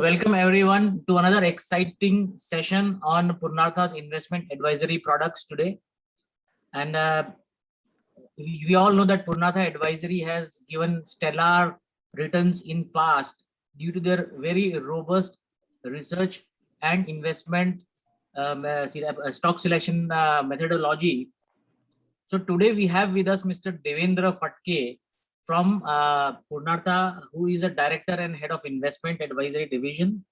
Welcome everyone to another exciting session on Purnartha's investment advisory products today. And we all know that Purnartha Advisory has given stellar returns in past due to their very robust research and investment stock selection methodology. So today we have with us Mr. Devendra Fatke from Purnartha, who is a director and head of investment advisory division.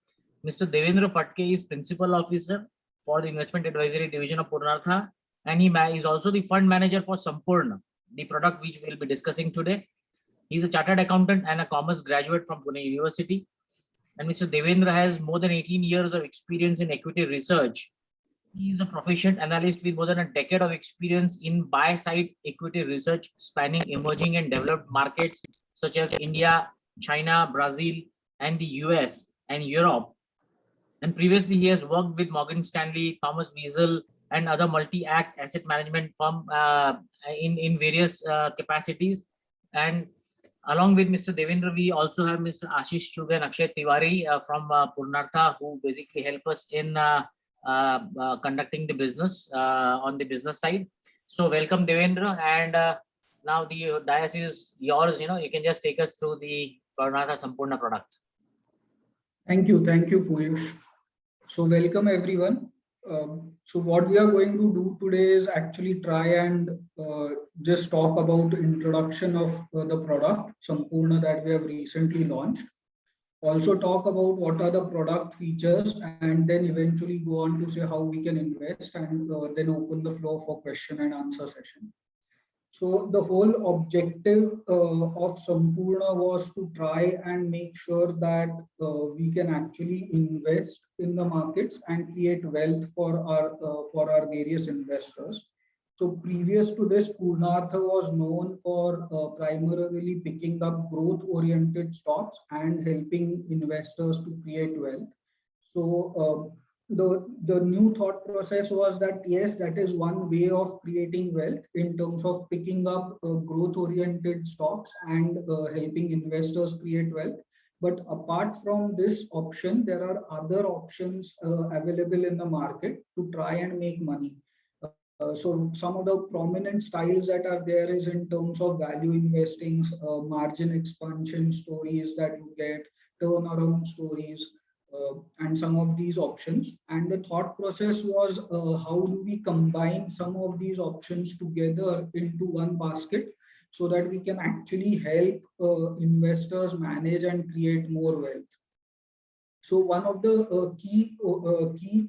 Mr. Devendra Fatke is principal officer for the investment advisory division of Purnartha, and he is also the fund manager for Sampurna, the product which we'll be discussing today. He's a chartered accountant and a commerce graduate from Pune University. And Mr. Devendra has more than 18 years of experience in equity research. He is a proficient analyst with more than a decade of experience in buy-side equity research spanning emerging and developed markets such as India, China, Brazil, and the US and Europe. And previously, he has worked with Morgan Stanley, Thomas Wiesel, and other multi-act asset management firm in various capacities. And along with Mr. Devendra, we also have Mr. Ashish Chugh and Akshay Tiwari from Purnartha, who basically help us in conducting the business on the business side. So welcome, Devendra, and now the dais is yours. You can just take us through the Purnartha Sampurna product. Thank you, Piyush. So welcome everyone. So what we are going to do today is actually try and just talk about introduction of the product Sampurna that we have recently launched. Also talk about what are the product features, and then eventually go on to say how we can invest, and then open the floor for question and answer session. So the whole objective of Sampurna was to try and make sure that we can actually invest in the markets and create wealth for our various investors. So previous to this, Purnartha was known for primarily picking up growth-oriented stocks and helping investors to create wealth. So the new thought process was that yes, that is one way of creating wealth in terms of picking up growth-oriented stocks and helping investors create wealth. But apart from this option, there are other options available in the market to try and make money. So some of the prominent styles that are there is in terms of value investing, margin expansion stories that you get, turnaround stories, and some of these options. And the thought process was how do we combine some of these options together into one basket so that we can actually help investors manage and create more wealth. So one of the key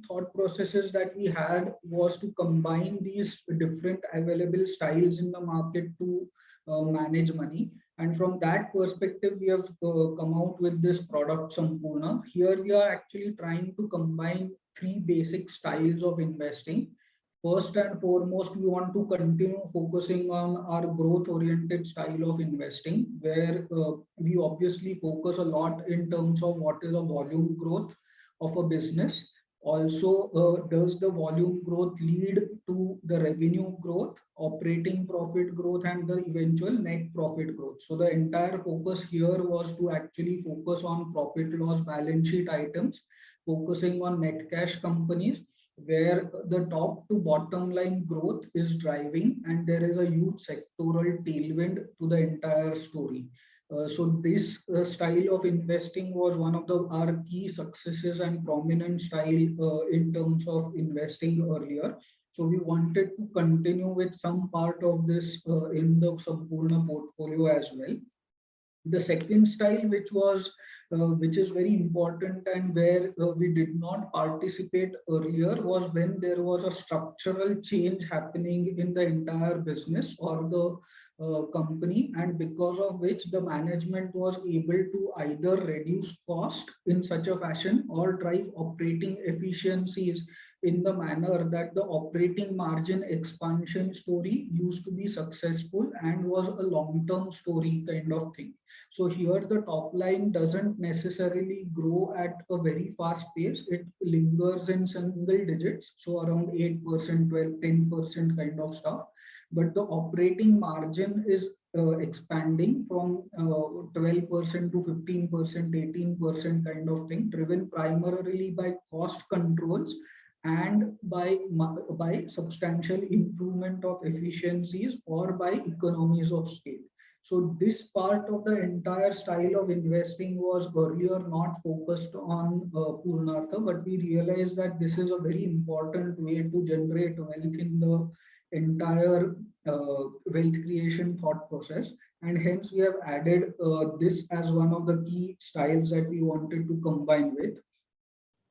thought processes that we had was to combine these different available styles in the market to manage money. And from that perspective, we have come out with this product Sampurna. Here we are actually trying to combine three basic styles of investing. First and foremost, we want to continue focusing on our growth-oriented style of investing, where we obviously focus a lot in terms of what is the volume growth of a business. Also, does the volume growth lead to the revenue growth, operating profit growth, and the eventual net profit growth? So the entire focus here was to actually focus on profit loss balance sheet items, focusing on net cash companies, where the top to bottom line growth is driving, and there is a huge sectoral tailwind to the entire story. So this style of investing was one of our key successes and prominent style in terms of investing earlier. So we wanted to continue with some part of this in the Sampurna portfolio as well. The second style, which is very important and where we did not participate earlier, was when there was a structural change happening in the entire business or the company, and because of which the management was able to either reduce cost in such a fashion or drive operating efficiencies in the manner that the operating margin expansion story used to be successful and was a long-term story kind of thing. So here the top line doesn't necessarily grow at a very fast pace. It lingers in single digits, so around 8%, 12, 10% kind of stuff. But the operating margin is expanding from 12% to 15%, 18% kind of thing, driven primarily by cost controls and by substantial improvement of efficiencies or by economies of scale. So this part of the entire style of investing was earlier not focused on Purnartha, but we realized that this is a very important way to generate wealth in the entire wealth creation thought process. And hence we have added this as one of the key styles that we wanted to combine with.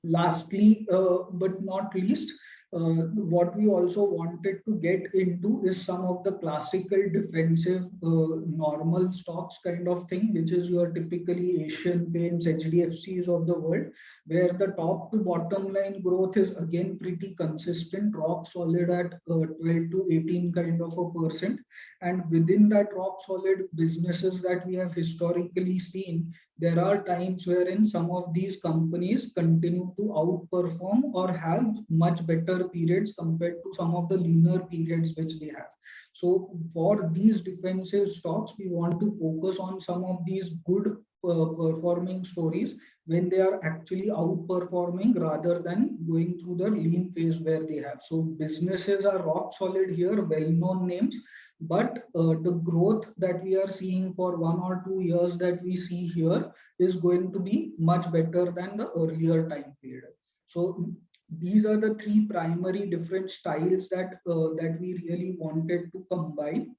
Lastly, but not least, what we also wanted to get into is some of the classical defensive normal stocks kind of thing, which is your typically Asian Paints, HDFCs of the world, where the top to bottom line growth is again pretty consistent, rock solid at 12 to 18 kind of a percent. And within that rock solid businesses that we have historically seen, there are times wherein some of these companies continue to outperform or have much better periods compared to some of the leaner periods which they have. So for these defensive stocks, we want to focus on some of these good performing stories when they are actually outperforming rather than going through the lean phase where they have. So businesses are rock solid here, well-known names, but the growth that we are seeing for 1 or 2 years that we see here is going to be much better than the earlier time period. So these are the three primary different styles that that we really wanted to combine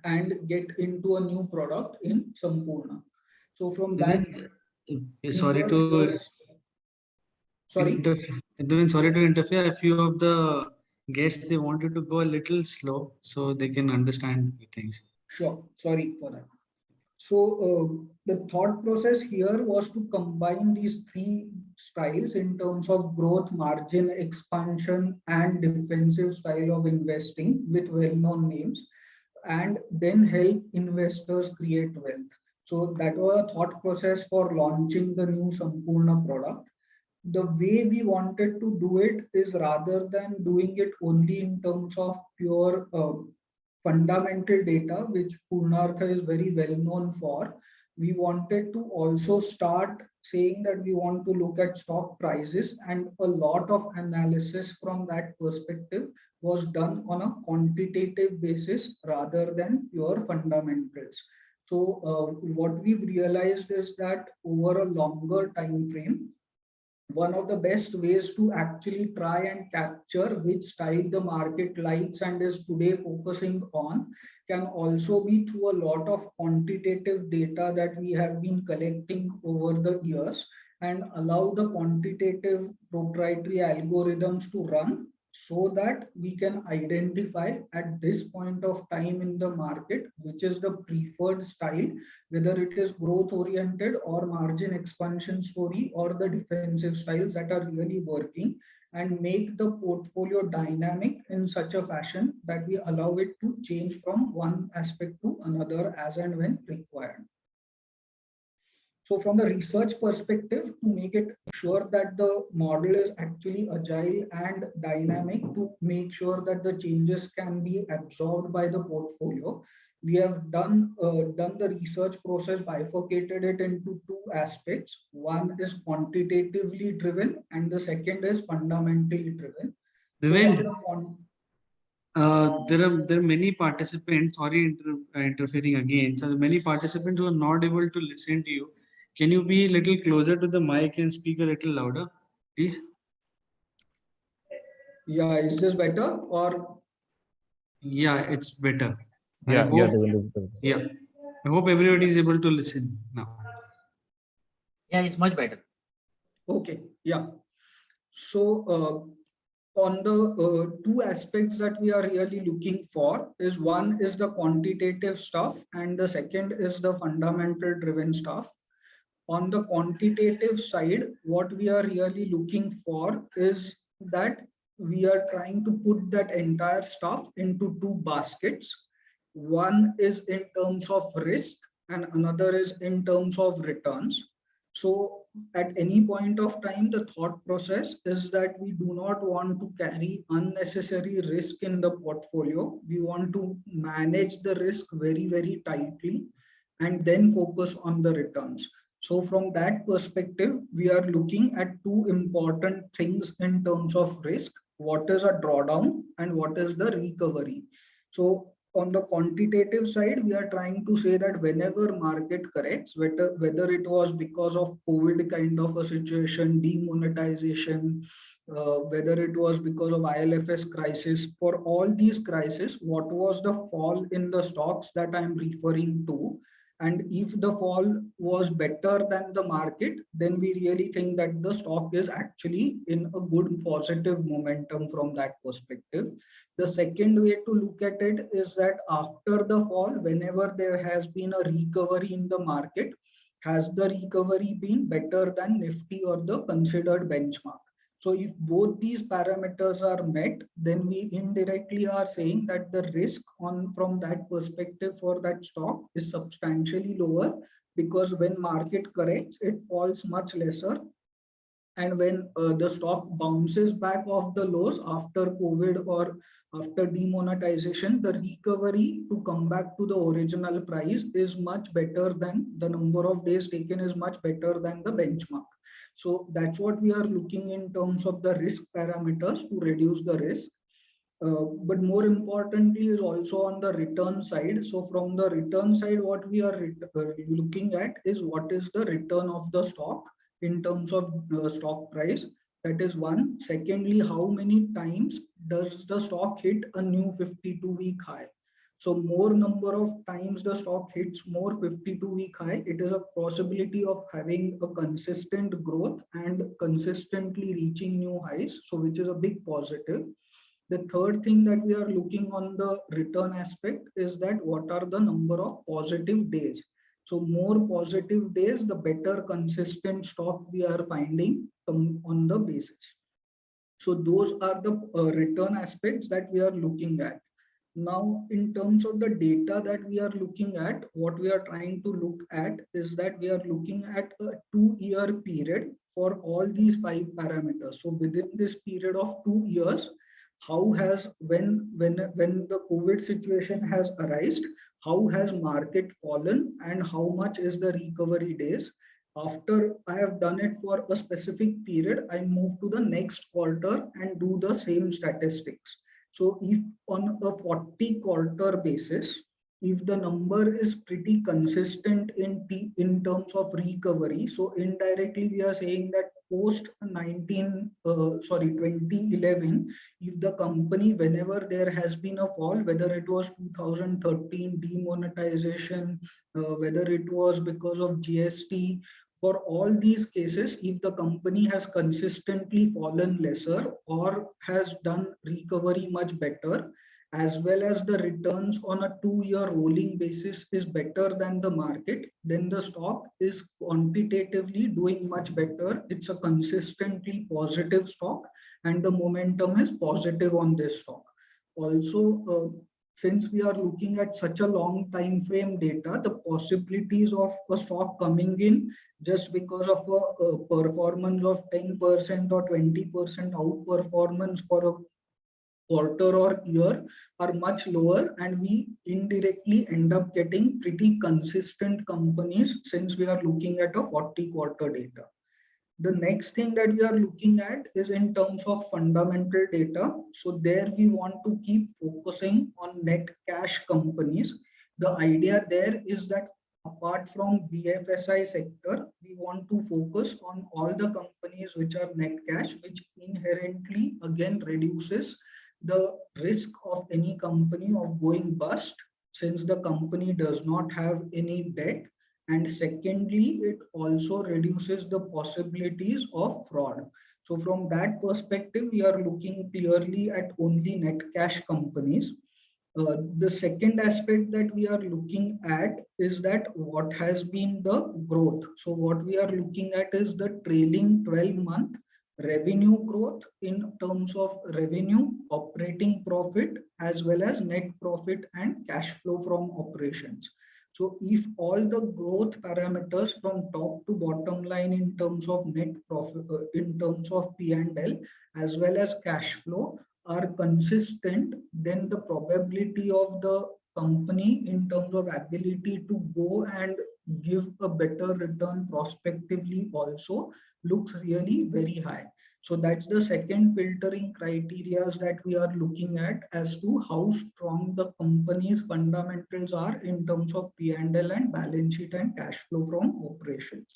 and get into a new product in Sampoorna. So from that, sorry to sorry. Sorry to interfere. A few of the guests, they wanted to go a little slow so they can understand things. Sure, sorry for that. So the thought process here was to combine these three styles in terms of growth, margin expansion, and defensive style of investing with well-known names, and then help investors create wealth. So that was a thought process for launching the new Sampoorna product. The way we wanted to do it is, rather than doing it only in terms of pure fundamental data, which Purnartha is very well known for, we wanted to also start saying that we want to look at stock prices, and a lot of analysis from that perspective was done on a quantitative basis rather than pure fundamentals. So what we've realized is that over a longer time frame, one of the best ways to actually try and capture which style the market likes and is today focusing on can also be through a lot of quantitative data that we have been collecting over the years, and allow the quantitative proprietary algorithms to run so that we can identify at this point of time in the market which is the preferred style, whether it is growth oriented or margin expansion story or the defensive styles that are really working, and make the portfolio dynamic in such a fashion that we allow it to change from one aspect to another as and when required. So from the research perspective, to make it sure that the model is actually agile and dynamic, to make sure that the changes can be absorbed by the portfolio, we have done the research process, bifurcated it into two aspects. One is quantitatively driven and the second is fundamentally driven. Devendra, there are many participants, sorry interfering again. So many participants who are not able to listen to you. Can you be a little closer to the mic and speak a little louder, please? Yeah, is this better or? Yeah, it's better. Yeah, Yeah. I hope everybody is able to listen now. Yeah, it's much better. Okay, yeah. So on the two aspects that we are really looking for is, one is the quantitative stuff and the second is the fundamental driven stuff. On the quantitative side, what we are really looking for is that we are trying to put that entire stuff into two baskets. One is in terms of risk and another is in terms of returns. So at any point of time, the thought process is that we do not want to carry unnecessary risk in the portfolio. We want to manage the risk very, very tightly and then focus on the returns. So from that perspective, we are looking at two important things in terms of risk. What is a drawdown and what is the recovery? So on the quantitative side, we are trying to say that whenever market corrects, whether it was because of COVID kind of a situation, demonetization, whether it was because of ILFS crisis, for all these crises, what was the fall in the stocks that I'm referring to? And if the fall was better than the market, then we really think that the stock is actually in a good positive momentum from that perspective. The second way to look at it is that after the fall, whenever there has been a recovery in the market, has the recovery been better than Nifty or the considered benchmark? So if both these parameters are met, then we indirectly are saying that the risk on from that perspective for that stock is substantially lower, because when market corrects, it falls much lesser, and when the stock bounces back off the lows after COVID or after demonetization, the recovery to come back to the original price is much better than the number of days taken is much better than the benchmark. So that's what we are looking in terms of the risk parameters to reduce the risk. But more importantly is also on the return side. So from the return side, what we are looking at is what is the return of the stock in terms of stock price. That is one. Secondly, how many times does the stock hit a new 52-week high? So more number of times the stock hits more 52-week high, it is a possibility of having a consistent growth and consistently reaching new highs. So which is a big positive. The third thing that we are looking on the return aspect is that what are the number of positive days. So more positive days, the better consistent stock we are finding on the basis. So those are the return aspects that we are looking at. Now, in terms of the data that we are looking at, what we are trying to look at is that we are looking at a 2-year period for all these 5 parameters. So within this period of 2 years, how has when the COVID situation has arisen, how has market fallen and how much is the recovery days? After I have done it for a specific period, I move to the next quarter and do the same statistics. So if on a 40 quarter basis, if the number is pretty consistent in terms of recovery, so indirectly we are saying that post 2011, if the company, whenever there has been a fall, whether it was 2013 demonetization, whether it was because of GST, for all these cases, if the company has consistently fallen lesser or has done recovery much better, as well as the returns on a 2-year rolling basis is better than the market, then the stock is quantitatively doing much better. It's a consistently positive stock and the momentum is positive on this stock. Also, since we are looking at such a long time frame data, the possibilities of a stock coming in just because of a performance of 10% or 20% outperformance for a quarter or year are much lower, and we indirectly end up getting pretty consistent companies since we are looking at a 40 quarter data. The next thing that we are looking at is in terms of fundamental data. So there we want to keep focusing on net cash companies. The idea there is that apart from BFSI sector, we want to focus on all the companies which are net cash, which inherently again reduces the risk of any company of going bust, since the company does not have any debt, and secondly, it also reduces the possibilities of fraud. So from that perspective, we are looking clearly at only net cash companies. The second aspect that we are looking at is that what has been the growth. So what we are looking at is the trailing 12-month revenue growth in terms of revenue, operating profit, as well as net profit and cash flow from operations. So if all the growth parameters from top to bottom line in terms of net profit, in terms of P&L as well as cash flow are consistent, then the probability of the company in terms of ability to go and give a better return prospectively also looks really very high. So that's the second filtering criteria that we are looking at as to how strong the company's fundamentals are in terms of P&L and balance sheet and cash flow from operations.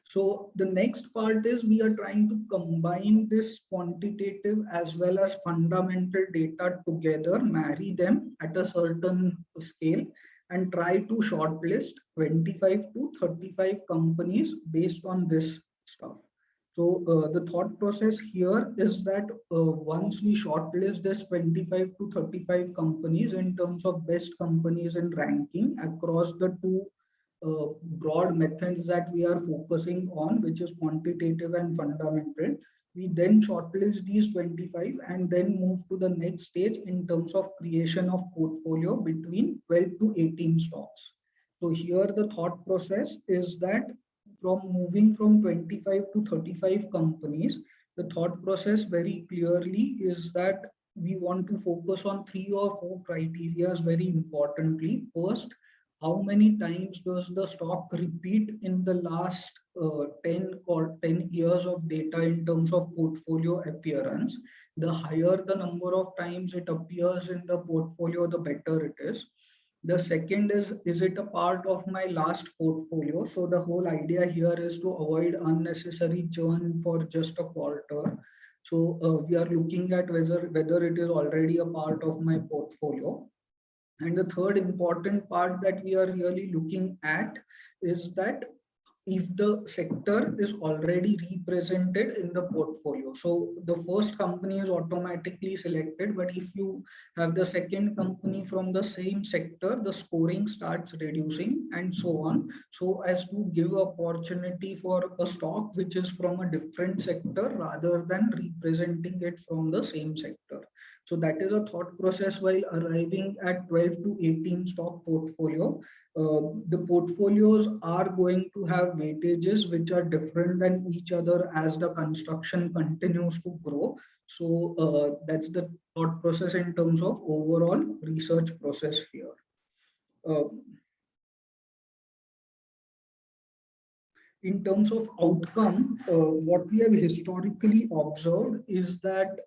So the next part is we are trying to combine this quantitative as well as fundamental data together, marry them at a certain scale and try to shortlist 25 to 35 companies based on this stuff. So the thought process here is that once we shortlist this 25 to 35 companies in terms of best companies in ranking across the two broad methods that we are focusing on, which is quantitative and fundamental, we then shortlist these 25 and then move to the next stage in terms of creation of portfolio between 12 to 18 stocks. So here the thought process is that from moving from 25 to 35 companies, the thought process very clearly is that we want to focus on 3 or 4 criteria very importantly. First, how many times does the stock repeat in the last 10 years of data in terms of portfolio appearance? The higher the number of times it appears in the portfolio, the better it is. The second is it a part of my last portfolio? So the whole idea here is to avoid unnecessary churn for just a quarter. So we are looking at whether it is already a part of my portfolio. And the third important part that we are really looking at is that if the sector is already represented in the portfolio. So the first company is automatically selected, but if you have the second company from the same sector, the scoring starts reducing and so on. So as to give opportunity for a stock which is from a different sector rather than representing it from the same sector. So that is a thought process while arriving at 12 to 18 stock portfolio. The portfolios are going to have weightages which are different than each other as the construction continues to grow. So that's the thought process in terms of overall research process here. In terms of outcome, what we have historically observed is that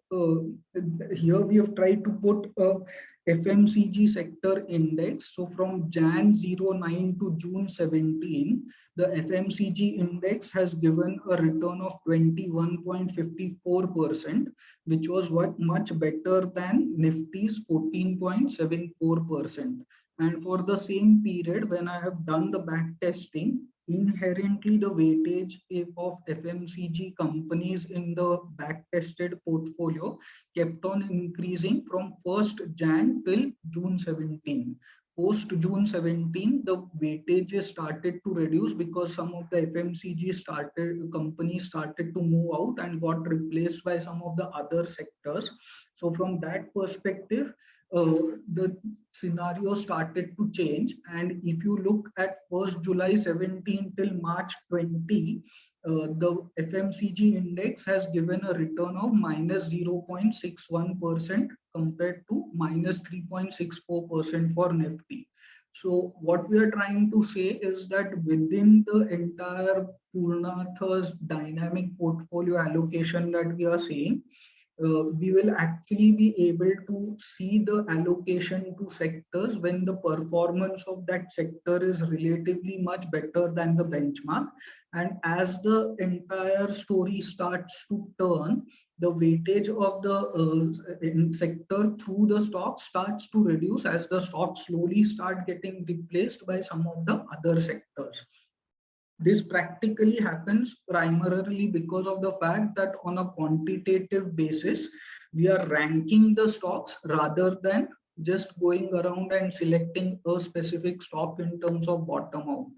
here we have tried to put a FMCG sector index. So from Jan 09 to June 17, the FMCG index has given a return of 21.54%, which was much better than Nifty's 14.74%. And for the same period, when I have done the back testing, inherently the weightage of FMCG companies in the back-tested portfolio kept on increasing from 1st Jan till June 17. Post June 17, the weightages started to reduce because some of the FMCG companies started to move out and got replaced by some of the other sectors. So from that perspective, the scenario started to change. And if you look at 1st July 17 till March 20, the FMCG index has given a return of minus 0.61% compared to minus 3.64% for Nifty. So what we are trying to say is that within the entire Purnartha's dynamic portfolio allocation that we are seeing, we will actually be able to see the allocation to sectors when the performance of that sector is relatively much better than the benchmark. And as the entire story starts to turn, the weightage of the sector through the stock starts to reduce as the stocks slowly start getting replaced by some of the other sectors. This practically happens primarily because of the fact that on a quantitative basis, we are ranking the stocks rather than just going around and selecting a specific stock in terms of bottom out.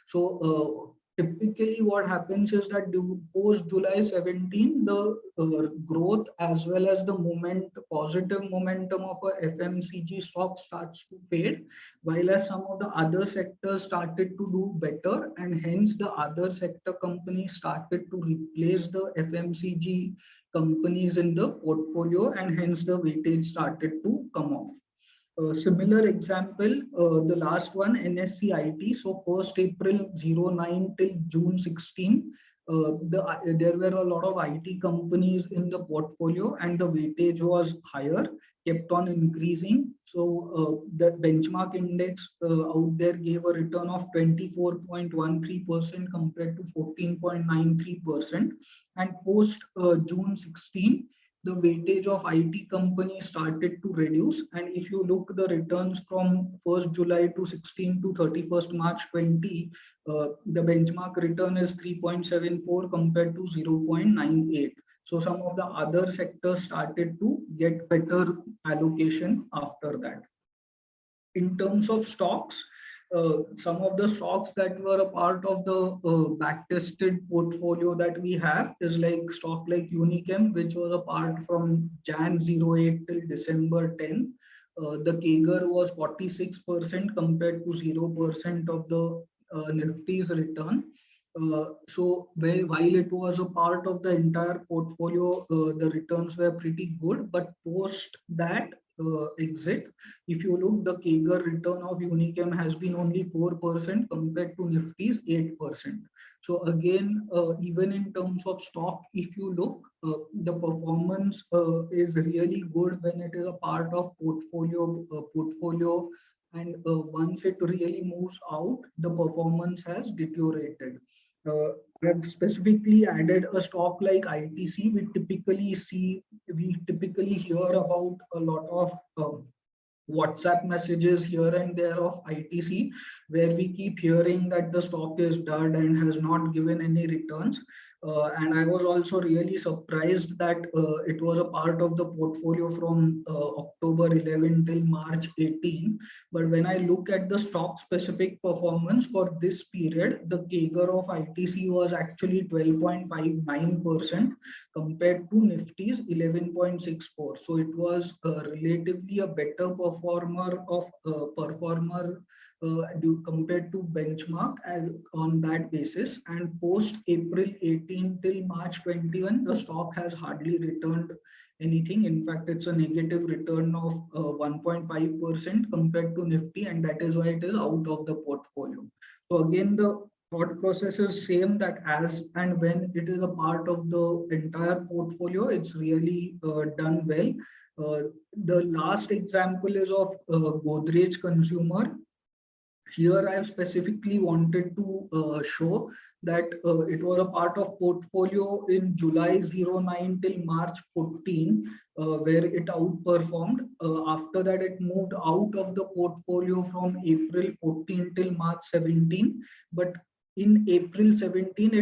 So typically what happens is that post July 17, the growth as well as the positive momentum of a FMCG stock starts to fade, while as some of the other sectors started to do better, and hence the other sector companies started to replace the FMCG companies in the portfolio, and hence the weightage started to come off. Similar example, the last one, NSE IT. So 1st April 09 till June 16, there were a lot of IT companies in the portfolio and the weightage was higher, kept on increasing. So the benchmark index out there gave a return of 24.13% compared to 14.93%. And post June 16, the weightage of IT companies started to reduce. And if you look the returns from 1st July to 16 to 31st March 20, the benchmark return is 3.74 compared to 0.98. So some of the other sectors started to get better allocation after that. In terms of stocks, some of the stocks that were a part of the back-tested portfolio that we have is like stock like Unichem, which was a part from Jan 08 till December 10. The CAGR was 46% compared to 0% of the Nifty's return. So while it was a part of the entire portfolio, the returns were pretty good, but post that exit, if you look, the CAGR return of Unichem has been only 4% compared to Nifty's 8%. So again, even in terms of stock, if you look, the performance is really good when it is a part of portfolio, and once it really moves out, the performance has deteriorated. I have specifically added a stock like ITC. We typically hear about a lot of WhatsApp messages here and there of ITC, where we keep hearing that the stock is dud and has not given any returns. And I was also really surprised that it was a part of the portfolio from October 11 till March 18. But when I look at the stock specific performance for this period, the CAGR of ITC was actually 12.59% compared to Nifty's 11.64. So it was relatively a better performer compared to benchmark on that basis. And post April 18 till March 21, the stock has hardly returned anything. In fact, it's a negative return of 1.5% compared to Nifty, and that is why it is out of the portfolio. So again, the thought process is same, that as and when it is a part of the entire portfolio, it's really done well. The last example is of Godrej Consumer. Here I have specifically wanted to show that it was a part of portfolio in July 09 till March 14, where it outperformed. After that, it moved out of the portfolio from April 14 till March 17. But in April 17,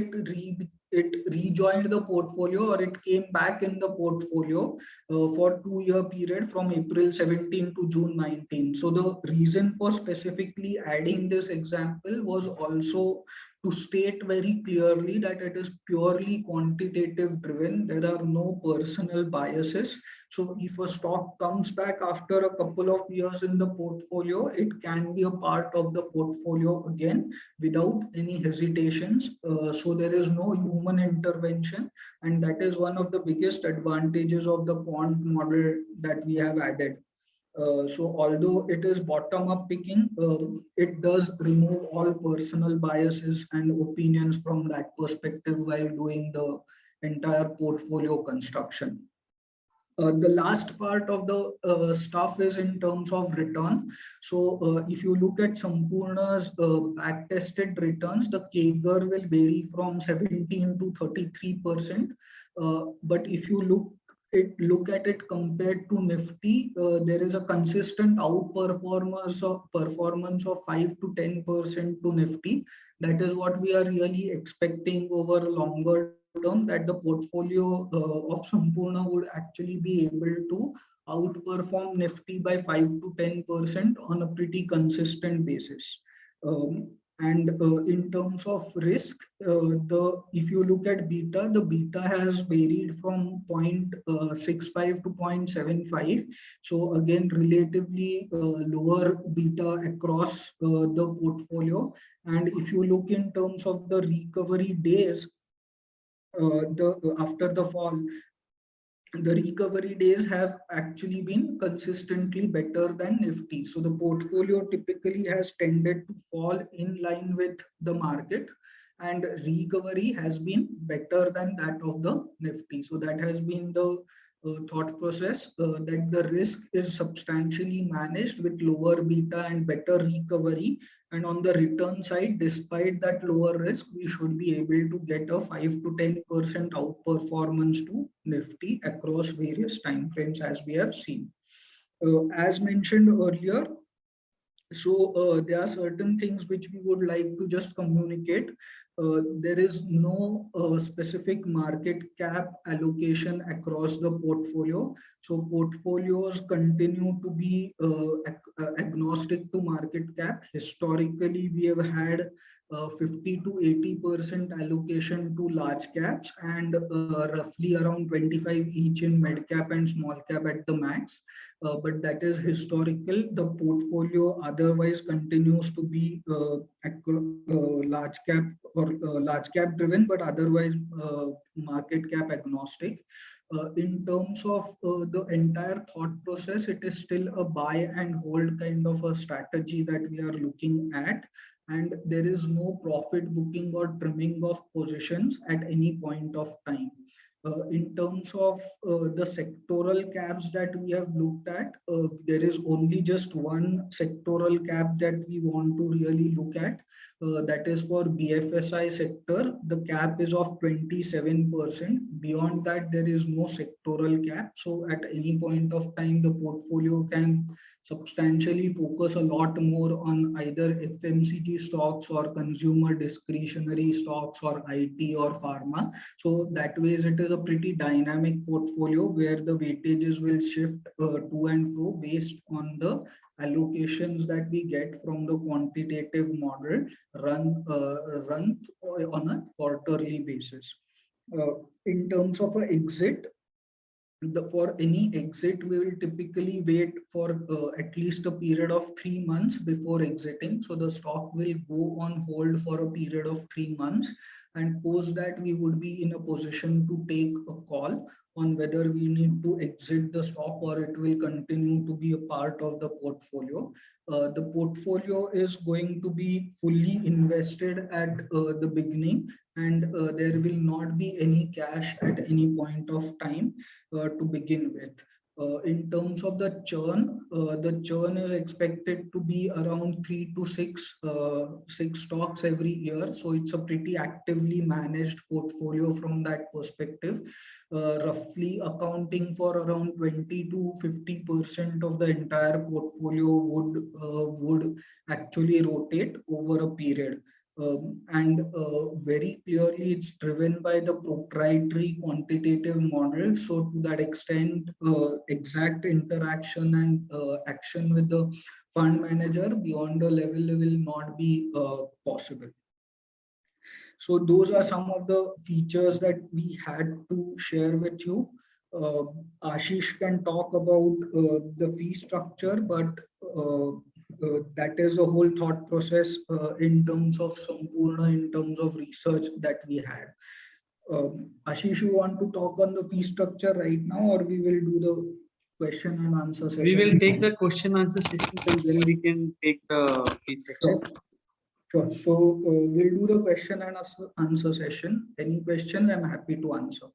it rejoined the portfolio, or it came back in the portfolio for 2-year period from April 17 to June 19. So the reason for specifically adding this example was also to state very clearly that it is purely quantitative driven. There are no personal biases. So if a stock comes back after a couple of years in the portfolio, it can be a part of the portfolio again without any hesitations. So there is no human intervention, and that is one of the biggest advantages of the quant model that we have added. So although it is bottom-up picking, it does remove all personal biases and opinions from that perspective while doing the entire portfolio construction. The last part of the stuff is in terms of return. So if you look at Sampoorna's back-tested returns, the CAGR will vary from 17 to 33%. But if you look at it compared to Nifty, there is a consistent outperformance of performance of 5 to 10% to Nifty. That is what we are really expecting over longer term, that the portfolio of Sampoorna would actually be able to outperform Nifty by 5 to 10% on a pretty consistent basis. And in terms of risk, if you look at beta, the beta has varied from 0.65 to 0.75. So again, relatively lower beta across the portfolio. And if you look in terms of the recovery days, after the fall, the recovery days have actually been consistently better than Nifty. So the portfolio typically has tended to fall in line with the market, and recovery has been better than that of the Nifty. So that has been the thought process, that the risk is substantially managed with lower beta and better recovery. And on the return side, despite that lower risk, we should be able to get a 5 to 10% outperformance to Nifty across various time frames, as we have seen. As mentioned earlier, so there are certain things which we would like to just communicate. There is no specific market cap allocation across the portfolio. So portfolios continue to be agnostic to market cap. Historically, we have had 50 to 80% allocation to large caps, and roughly around 25 each in mid cap and small cap at the max. But that is historical. The portfolio otherwise continues to be large cap or large cap driven, but otherwise market cap agnostic. In terms of the entire thought process, it is still a buy and hold kind of a strategy that we are looking at. And there is no profit booking or trimming of positions at any point of time. In terms of the sectoral caps that we have looked at, there is only just one sectoral cap that we want to really look at. That is for BFSI sector. The cap is of 27%. Beyond that, there is no sectoral cap. So at any point of time, the portfolio can substantially focus a lot more on either FMCG stocks or consumer discretionary stocks or IT or pharma. So that ways it is a pretty dynamic portfolio where the weightages will shift to and fro based on the allocations that we get from the quantitative model run on a quarterly basis. In terms of an exit, for any exit, we will typically wait for at least a period of 3 months before exiting. So the stock will go on hold for a period of 3 months, and post that we would be in a position to take a call on whether we need to exit the stock or it will continue to be a part of the portfolio. The portfolio is going to be fully invested at the beginning, and there will not be any cash at any point of time to begin with. In terms of the churn is expected to be around 3 to 6 stocks every year. So it's a pretty actively managed portfolio from that perspective, roughly accounting for around 20 to 50% of the entire portfolio would actually rotate over a period. And very clearly it's driven by the proprietary quantitative model. So to that extent, exact interaction and action with the fund manager beyond the level will not be possible. So those are some of the features that we had to share with you. Ashish can talk about the fee structure, but that is a whole thought process in terms of Sampoorna, in terms of research that we had. Ashish, you want to talk on the fee structure right now, or we will do the question and answer session? We will take the question answer session and then we can take the fee structure. Sure. So we'll do the question and answer session. Any questions, I'm happy to answer.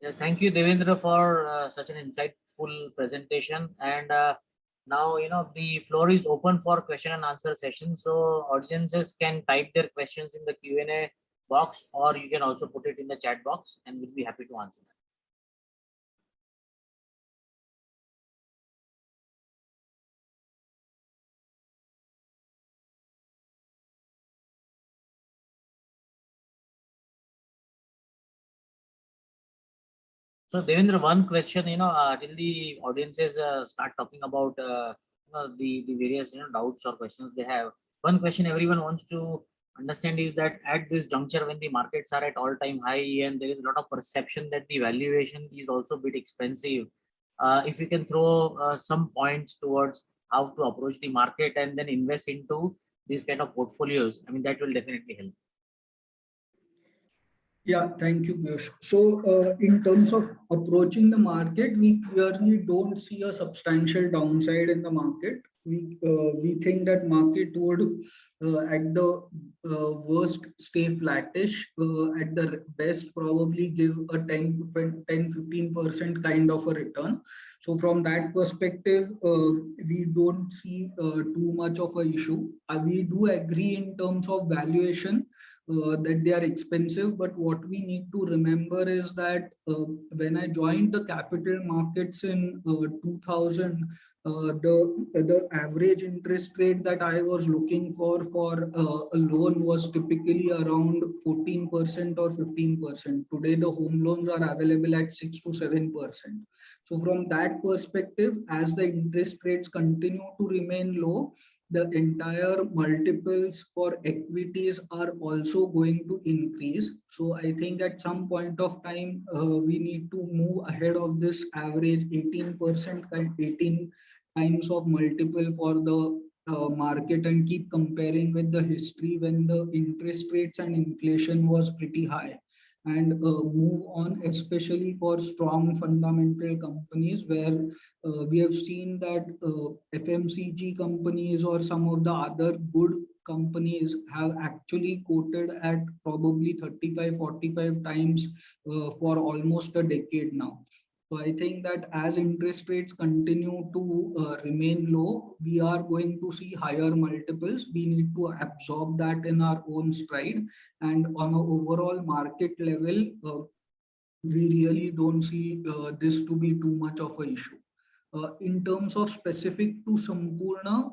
Yeah, thank you, Devendra, for such an insightful presentation. And now, the floor is open for question and answer session. So audiences can type their questions in the Q&A box, or you can also put it in the chat box, and we'll be happy to answer them. So Devendra, one question, till the audiences start talking about the various doubts or questions they have. One question everyone wants to understand is that at this juncture, when the markets are at all-time high and there is a lot of perception that the valuation is also a bit expensive, if you can throw some points towards how to approach the market and then invest into these kind of portfolios, I mean, that will definitely help. Yeah, thank you, Piyush. So, in terms of approaching the market, we clearly don't see a substantial downside in the market. We think that market would, at the worst, stay flattish. At the best, probably give a 10-15% kind of a return. So, from that perspective, we don't see too much of an issue. We do agree in terms of valuation. That they are expensive, but what we need to remember is that when I joined the capital markets in 2000, the average interest rate that I was looking for a loan was typically around 14% or 15%. Today, the home loans are available at 6 to 7%. So from that perspective, as the interest rates continue to remain low, the entire multiples for equities are also going to increase. So I think at some point of time, we need to move ahead of this average 18%, 18 times of multiple for the market and keep comparing with the history when the interest rates and inflation was pretty high, and move on, especially for strong fundamental companies where we have seen that FMCG companies or some of the other good companies have actually quoted at probably 35-45 times for almost a decade now. So I think that as interest rates continue to remain low, we are going to see higher multiples. We need to absorb that in our own stride. And on an overall market level, we really don't see this to be too much of an issue. In terms of specific to Sampoorna,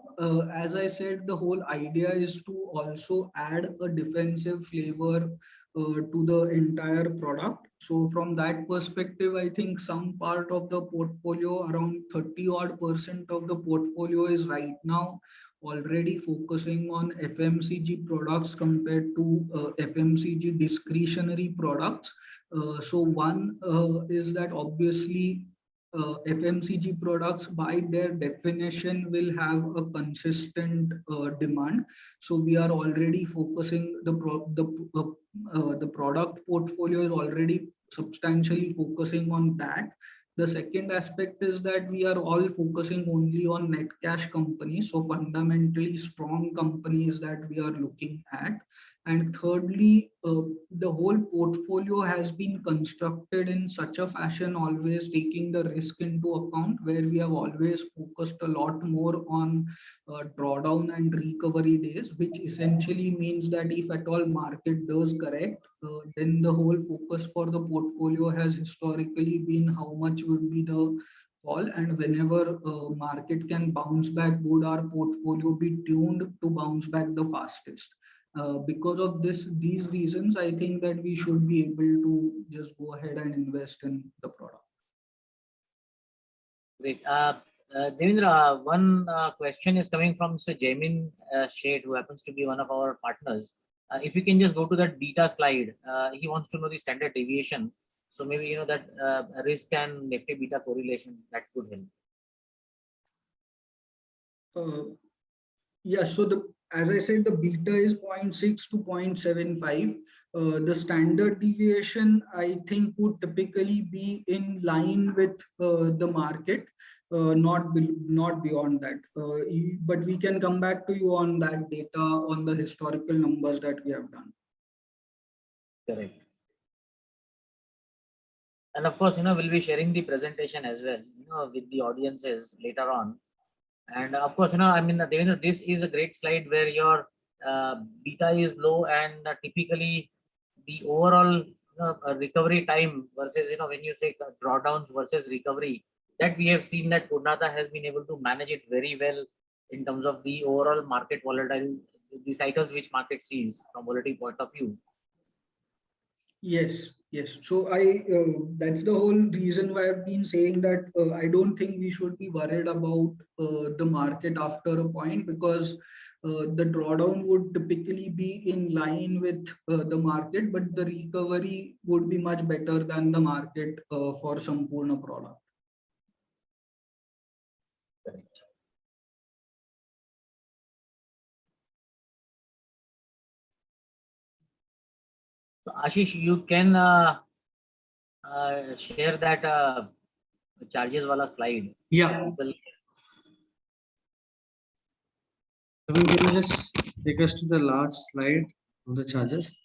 as I said, the whole idea is to also add a defensive flavor to the entire product. So from that perspective, I think some part of the portfolio, around 30% of the portfolio is right now already focusing on FMCG products compared to FMCG discretionary products. So one is that obviously FMCG products by their definition will have a consistent demand. So we are already focusing the product portfolio is already substantially focusing on that. The second aspect is that we are all focusing only on net cash companies, so fundamentally strong companies that we are looking at. And thirdly, the whole portfolio has been constructed in such a fashion, always taking the risk into account, where we have always focused a lot more on drawdown and recovery days, which essentially means that if at all market does correct, then the whole focus for the portfolio has historically been how much would be the fall, and whenever market can bounce back, would our portfolio be tuned to bounce back the fastest. Because of these reasons, I think that we should be able to just go ahead and invest in the product. Great. Devendra, one question is coming from Mr. Jaimin Sheth, who happens to be one of our partners. If you can just go to that beta slide, he wants to know the standard deviation. So maybe that risk and Nifty beta correlation that could help. Yes, so as I said, the beta is 0.6 to 0.75. The standard deviation, I think, would typically be in line with the market, not beyond that. But we can come back to you on that data, on the historical numbers that we have done. Correct. And of course, we'll be sharing the presentation as well, with the audiences later on. And of course, I mean, Devendra, this is a great slide where your beta is low, and typically the overall recovery time versus, when you say drawdowns versus recovery, that we have seen that Purnartha has been able to manage it very well in terms of the overall market volatile, the cycles which market sees from volatility point of view. Yes, Yes, so that's the whole reason why I've been saying that I don't think we should be worried about the market after a point, because the drawdown would typically be in line with the market, but the recovery would be much better than the market for Sampoorna product. Correct. So Ashish, you can share that charges wala slide. Yeah. People, Can you just take us to the last slide of the charges?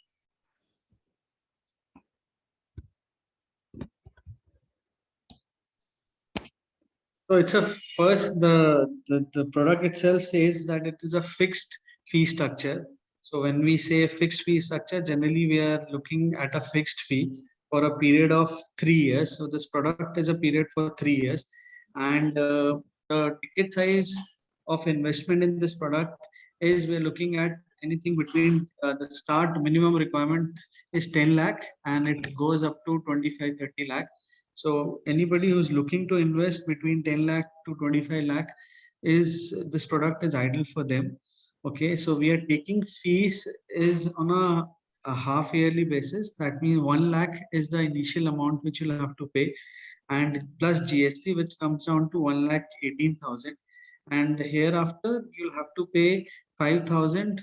So it's a first, the product itself says that it is a fixed fee structure. So when we say fixed fee structure, generally we are looking at a fixed fee for a period of 3 years. So this product is a period for 3 years, and the ticket size of investment in this product is we're looking at anything between the start minimum requirement is 10 lakh and it goes up to 25-30 lakh. So anybody who's looking to invest between 10 lakh to 25 lakh, is this product is ideal for them. Okay, so we are taking fees is on a half yearly basis. That means 1 lakh is the initial amount which you'll have to pay, and plus GST, which comes down to 1,18,000. And hereafter you'll have to pay 5,000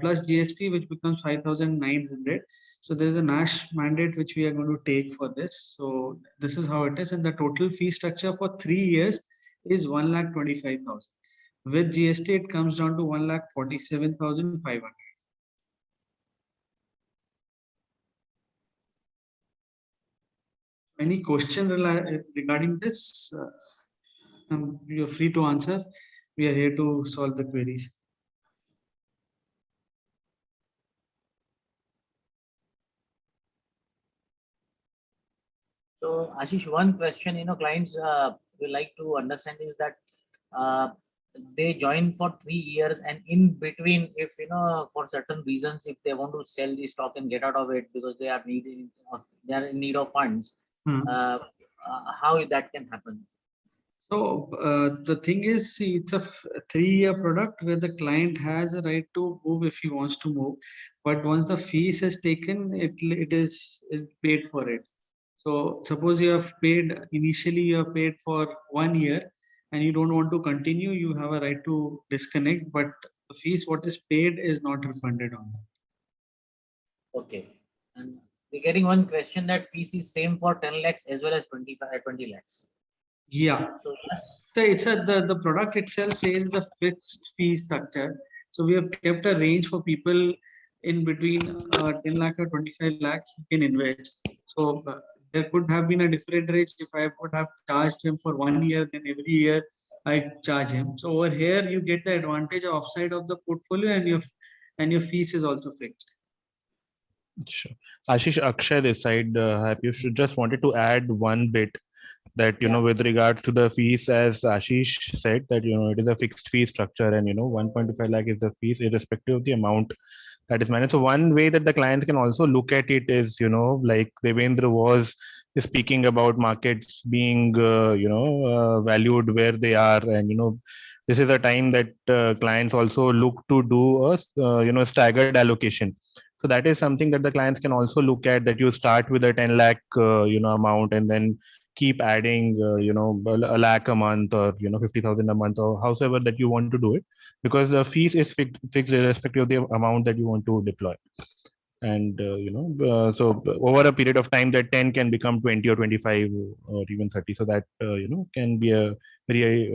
plus GST, which becomes 5,900. So there's a NASH mandate which we are going to take for this. So this is how it is, and the total fee structure for 3 years is 1,25,000. With GST, it comes down to 1,47,500. Any question regarding this? You're free to answer. We are here to solve the queries. so Ashish, one question, clients will like to understand is that uh, they join for 3 years, and in between, if for certain reasons, if they want to sell the stock and get out of it because they are in need of funds, Hmm. how that can happen? So the thing is, see, it's a 3-year product where the client has a right to move if he wants to move. But once the fees is taken, it is paid for it. So suppose you have paid initially, you have paid for 1 year and you don't want to continue, you have a right to disconnect, but the fees what is paid is not refunded on that. Okay. And we're getting one question that fees is same for 10 lakhs as well as 20 lakhs. Yeah. So yes. So it's the product itself says the fixed fee structure. So we have kept a range for people in between 10 lakh or 25 lakh you can invest. So there could have been a different range if I would have charged him for 1 year, then every year I charge him. So over here you get the advantage of upside of the portfolio, and your fees is also fixed. Sure. Ashish, Akshay this side, you should just wanted to add one bit that, with regards to the fees, as Ashish said, that, it is a fixed fee structure, and, 1.25 lakh is the fees irrespective of the amount that is managed. So one way that the clients can also look at it is, like Devendra was speaking about markets being, valued where they are. And, this is a time that clients also look to do a, staggered allocation. So that is something that the clients can also look at, that you start with a 10 lakh, amount, and then keep adding, a lakh a month, or, 50,000 a month, or however that you want to do it, because the fees is fixed irrespective of the amount that you want to deploy. And, so over a period of time, that 10 can become 20 or 25 or even 30. So that, can be a very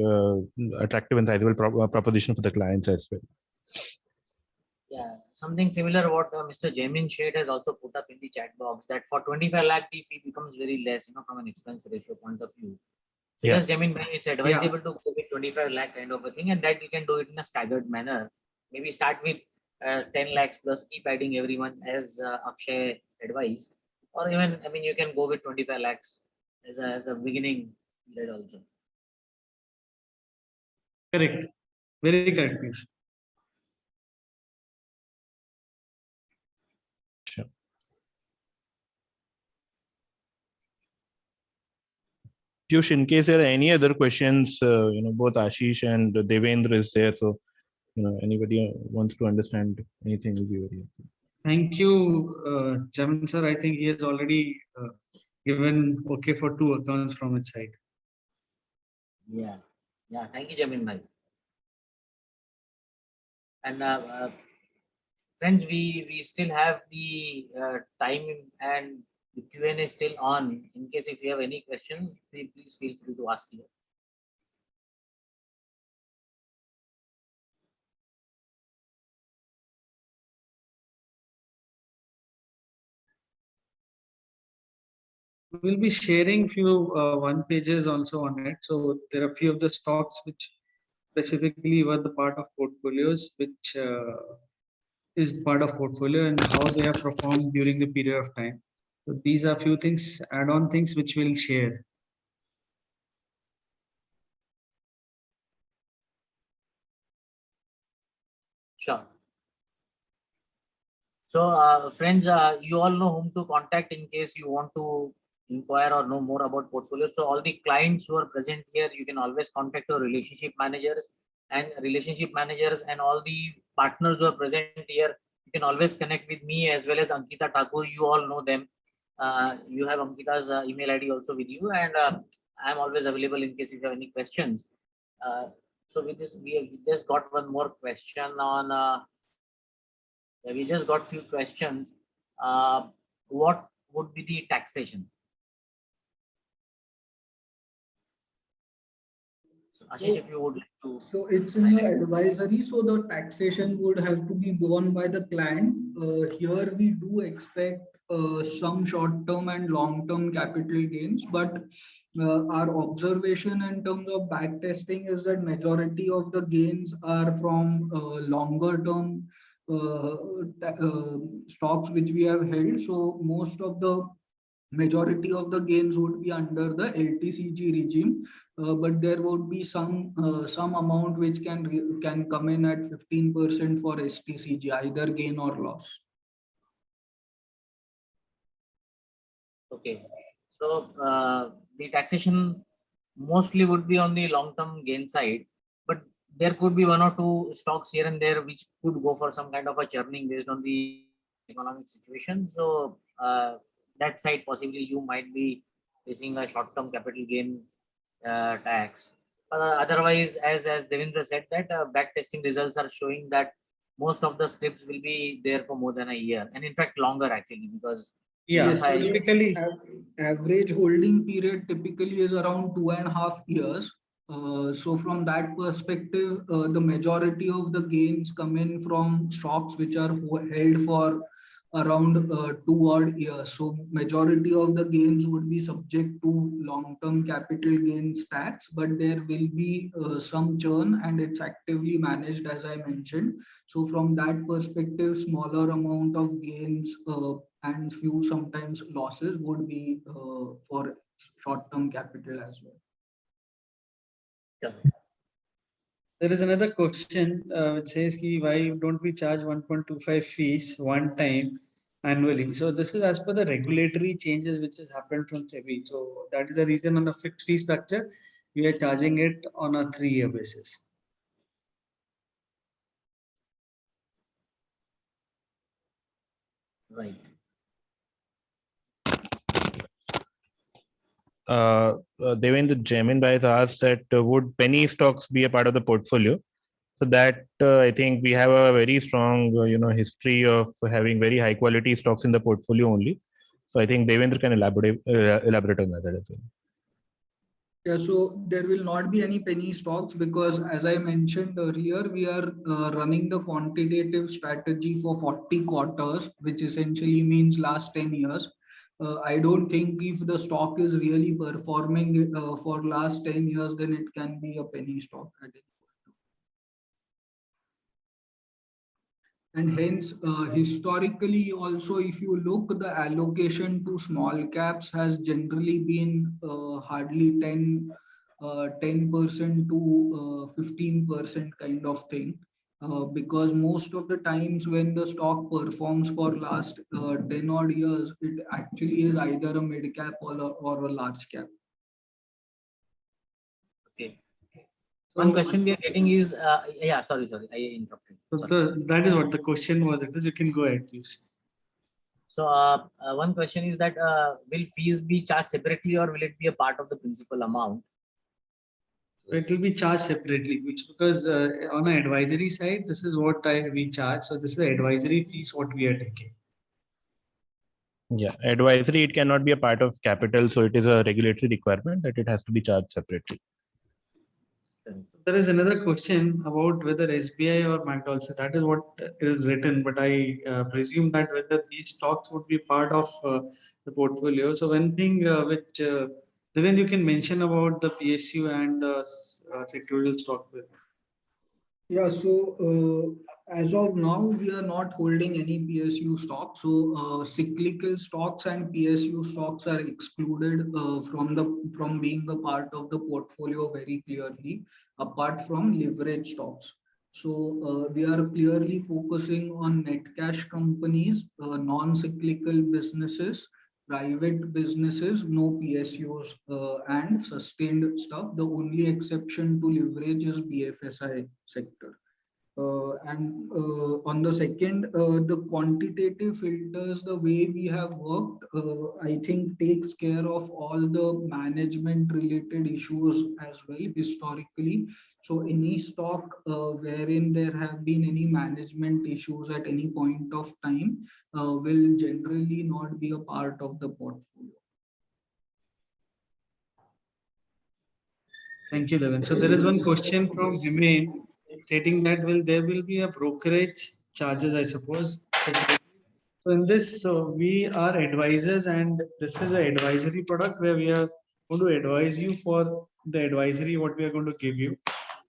attractive and sizable proposition for the clients as well. Yeah, something similar what Mr. Jamin Shade has also put up in the chat box, that for 25 lakh the fee becomes very less, from an expense ratio point of view. So Yeah. yes, Jamin, it's advisable to go with 25 lakh kind of a thing, and that you can do it in a staggered manner. Maybe start with 10 lakhs plus keep adding every month as Akshay advised, or even, you can go with 25 lakhs as a beginning period also. Correct. Very correct, Piyush. Sure. Piyush, in case there are any other questions, both Ashish and Devendra is there. So, anybody wants to understand anything will be very helpful. Thank you, Jamin sir. I think he has already given okay for 2 accounts from its side. Yeah. Yeah. Thank you, Jamin bhai. And friends, we still have the time and the Q&A still on. In case if you have any questions, please feel free to ask here. We'll be sharing few one pages also on it. So there are few of the stocks which specifically were the part of portfolios, which is part of portfolio and how they have performed during the period of time. So these are few things, add-on things which we'll share. Sure. So, friends, you all know whom to contact in case you want to inquire or know more about portfolio. So, all the clients who are present here, you can always contact your relationship managers and all the partners who are present here. You can always connect with me as well as Ankita Thakur. You all know them. You have Ankita's email ID also with you, and I'm always available in case if you have any questions. So, with this, we just got one more question on. We just got few questions. What would be the taxation? So, Ashish, if you would like to. So it's in the advisory, so the taxation would have to be borne by the client. Here we do expect some short-term and long-term capital gains, but our observation in terms of back testing is that majority of the gains are from longer-term stocks which we have held. So most of the majority of the gains would be under the LTCG regime, but there would be some amount which can come in at 15% for STCG, either gain or loss. Okay, so the taxation mostly would be on the long-term gain side, but there could be 1 or 2 stocks here and there which could go for some kind of a churning based on the economic situation. So that side possibly you might be facing a short-term capital gain tax. Otherwise, as Devendra said, that back testing results are showing that most of the scripts will be there for more than a year, and in fact longer actually, because Yeah, Yes, so so typically, average holding period typically is around 2.5 years. So from that perspective, the majority of the gains come in from stocks which are held for around 2 odd years. So majority of the gains would be subject to long-term capital gains tax, but there will be some churn and it's actively managed, as I mentioned. So from that perspective, smaller amount of gains and few sometimes losses would be for short-term capital as well. there is another question which says, why don't we charge 1.25 fees one time annually? So this is as per the regulatory changes which has happened from SEBI. So that is the reason on a fixed fee structure, we are charging it on a 3-year basis. right. Devendra Jamin Bhai has asked that would penny stocks be a part of the portfolio? So that I think we have a very strong, history of having very high quality stocks in the portfolio only. So I think Devendra can elaborate on that as well. Yeah, so there will not be any penny stocks because, as I mentioned earlier, we are running the quantitative strategy for 40 quarters, which essentially means last 10 years. I don't think if the stock is really performing for last 10 years, then it can be a penny stock. And hence, historically also, if you look, the allocation to small caps has generally been hardly 10% to 15% kind of thing. Because most of the times when the stock performs for last 10 odd years, it actually is either a mid cap or a large cap. Okay. So, One question we are getting is, yeah, sorry, I interrupted. so Sorry. that is what the question was. It is, you can go ahead, please. So one question is that will fees be charged separately or will it be a part of the principal amount? It will be charged separately, which because on an advisory side, this is what we charge. So this is the advisory fees what we are taking. Yeah, advisory, it cannot be a part of capital, so it is a regulatory requirement that it has to be charged separately. There is another question about whether SBI or McDonald's. That is what is written, but I presume that whether these stocks would be part of the portfolio. So one thing which Devendra, you can mention about the PSU and the sectoral stock. Yeah, so as of now, we are not holding any PSU stocks. So cyclical stocks and PSU stocks are excluded from being a part of the portfolio very clearly, apart from leverage stocks. So we are clearly focusing on net cash companies, non-cyclical businesses, private businesses, no PSUs, and sustained stuff. The only exception to leverage is BFSI sector. And on the second, the quantitative filters, the way we have worked, I think takes care of all the management related issues as well historically. So any stock wherein there have been any management issues at any point of time will generally not be a part of the portfolio. Thank you, Devin. So there is one question from Himain stating that there will be a brokerage charges, I suppose. So in this, so we are advisors, and this is an advisory product where we are going to advise you for the advisory what we are going to give you,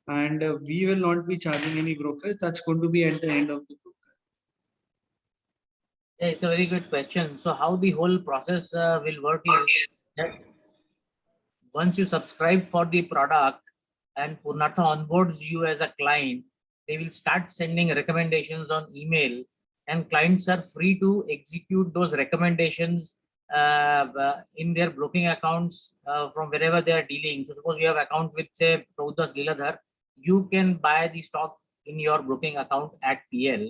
and we will not be charging any brokerage. That's going to be at the end of the broker. Yeah, it's a very good question. So how the whole process will work is that once you subscribe for the product and Purnartha onboards you as a client, they will start sending recommendations on email, and clients are free to execute those recommendations in their broking accounts from wherever they are dealing. So suppose you have account with say Prabhudas Leeladhar, you can buy the stock in your broking account at PL.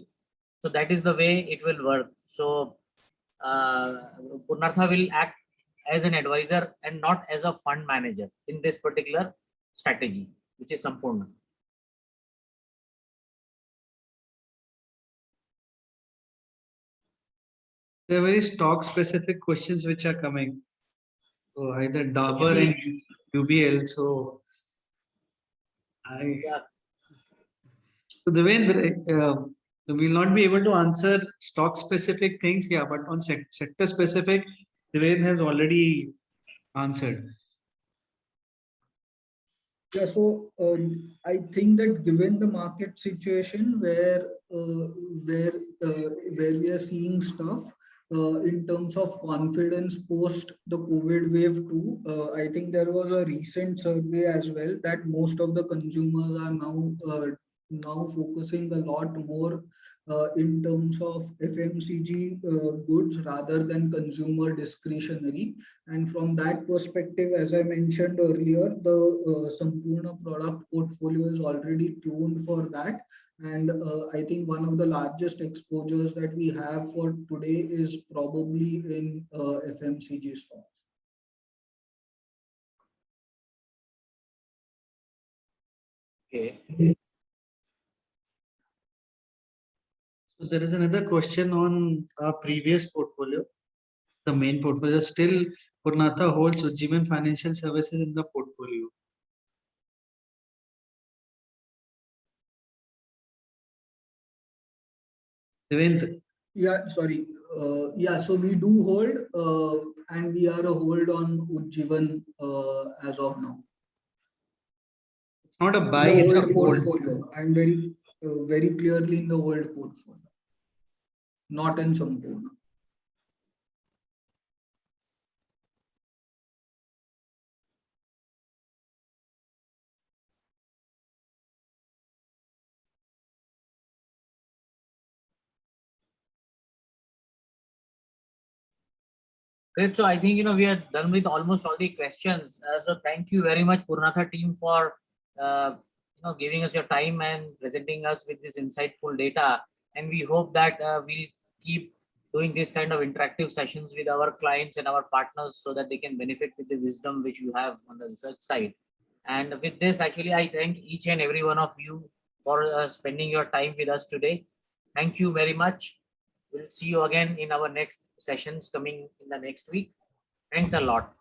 So that is the way it will work. So Purnartha will act as an advisor and not as a fund manager in this particular strategy, which is Sampurna. There are very stock specific questions which are coming. So either Dabur and UBL. So Yeah. So Devendra, we will not be able to answer stock specific things, yeah, but on sector specific, Devendra has already answered. Yeah, so I think that given the market situation where where we are seeing stuff in terms of confidence post the COVID wave two, I think there was a recent survey as well that most of the consumers are now focusing a lot more in terms of FMCG goods rather than consumer discretionary. And from that perspective, as I mentioned earlier, the Sampurna product portfolio is already tuned for that. And I think one of the largest exposures that we have for today is probably in FMCG stocks. Okay. So there is another question on our previous portfolio, the main portfolio. Still, Purnartha holds Ujjivan Financial Services in the portfolio. Devendra. Yeah, sorry. Yeah, so we do hold and we are a hold on Ujjivan as of now. It's not a buy, The it's a old hold. portfolio. I'm very clearly in the old portfolio, not in Sampurna. Great. So I think, we are done with almost all the questions. So thank you very much, Purnartha team, for giving us your time and presenting us with this insightful data. And we hope that we'll keep doing this kind of interactive sessions with our clients and our partners so that they can benefit with the wisdom which you have on the research side. And with this, actually, I thank each and every one of you for spending your time with us today. Thank you very much. We'll see you again in our next sessions coming in the next week. Thanks a lot.